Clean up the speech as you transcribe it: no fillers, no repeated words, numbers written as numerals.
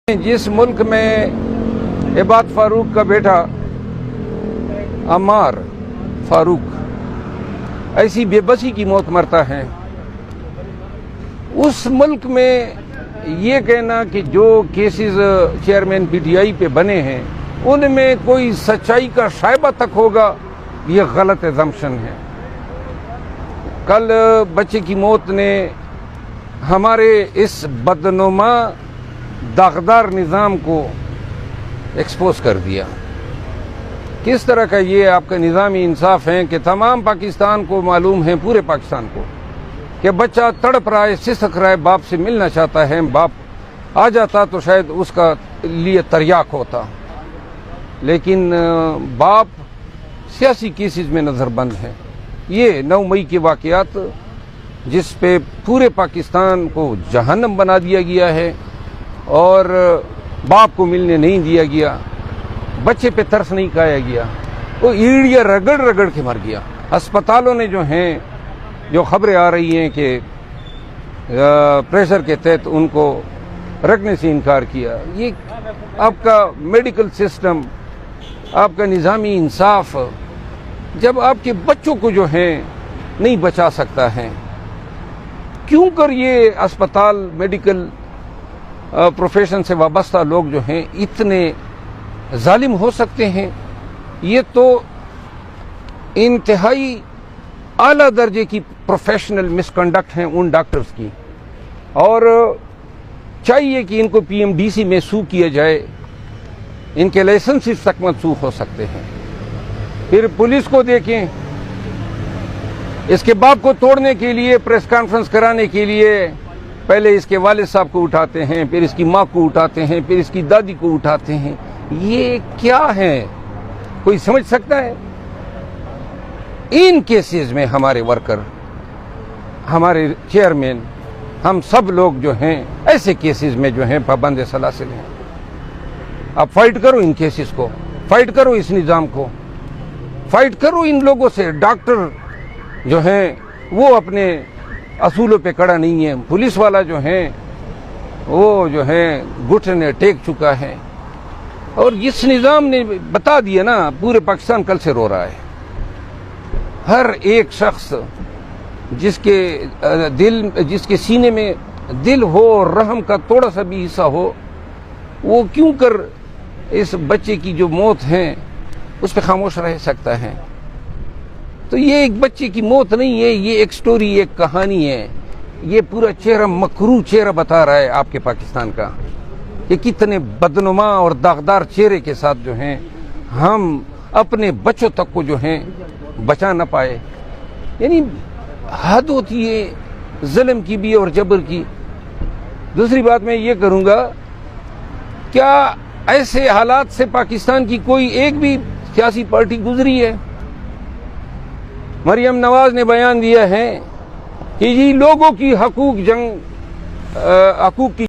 जिस मुल्क में इबाद फारूक का बेटा अम्मार फारूक ऐसी बेबसी की मौत मरता है, उस मुल्क में ये कहना कि जो केसेस चेयरमैन पीटीआई पे बने हैं उनमें कोई सच्चाई का शायबा तक होगा, ये गलत एजम्पशन है। कल बच्चे की मौत ने हमारे इस बदनुमा दागदार निज़ाम को एक्सपोज कर दिया। किस तरह का ये आपका निज़ामी इंसाफ है कि तमाम पाकिस्तान को मालूम है, पूरे पाकिस्तान को, कि बच्चा तड़प रहा है, सिसक रहा है, बाप से मिलना चाहता है। बाप आ जाता तो शायद उसका लिए तरियाक होता, लेकिन बाप सियासी केसेस में नज़रबंद है। ये 9 मई के वाक़यात जिस पे पूरे पाकिस्तान को जहन्नम बना दिया गया है और बाप को मिलने नहीं दिया गया, बच्चे पे तरस नहीं खाया गया, वो ईड़ियाँ रगड़ रगड़ के मर गया। अस्पतालों ने जो हैं, जो खबरें आ रही हैं कि प्रेशर के तहत उनको रखने से इनकार किया, ये आपका मेडिकल सिस्टम, आपका निज़ामी इंसाफ जब आपके बच्चों को जो है नहीं बचा सकता है, क्यों कर ये अस्पताल मेडिकल प्रोफेशन से वाबस्ता लोग जो हैं इतने जालिम हो सकते हैं? ये तो इंतहाई आला दर्जे की प्रोफेशनल मिसकंडक्ट हैं उन डॉक्टर्स की, और चाहिए कि इनको पीएमडीसी में सू किया जाए, इनके लाइसेंस तक मनसूख हो सकते हैं। फिर पुलिस को देखें, इसके बाप को तोड़ने के लिए, प्रेस कॉन्फ्रेंस कराने के लिए पहले इसके वालिद साहब को उठाते हैं, फिर इसकी माँ को उठाते हैं, फिर इसकी दादी को उठाते हैं। ये क्या है, कोई समझ सकता है? इन केसेस में हमारे वर्कर, हमारे चेयरमैन, हम सब लोग जो हैं ऐसे केसेस में जो हैं पाबंद सलासिल हैं। आप फाइट करो इन केसेस को, फाइट करो इस निज़ाम को, फाइट करो इन लोगों से। डॉक्टर जो हैं वो अपने असूलों पे खड़ा नहीं है, पुलिस वाला जो है वो जो है घुटने टेक चुका है, और इस निज़ाम ने बता दिया ना, पूरे पाकिस्तान कल से रो रहा है। हर एक शख्स जिसके सीने में दिल हो, रहम का थोड़ा सा भी हिस्सा हो, वो क्यों कर इस बच्चे की जो मौत है उस पर खामोश रह सकता है? तो ये एक बच्चे की मौत नहीं है, ये एक स्टोरी, एक कहानी है। ये पूरा चेहरा, मकरू चेहरा बता रहा है आपके पाकिस्तान का, कि कितने बदनुमा और दागदार चेहरे के साथ जो हैं हम अपने बच्चों तक को जो हैं बचा न पाए। यानी हद होती है जुल्म की भी और जबर की। दूसरी बात मैं ये करूँगा, क्या ऐसे हालात से पाकिस्तान की कोई एक भी सियासी पार्टी गुजरी है? मरियम नवाज ने बयान दिया है कि ये लोगों की हकूक की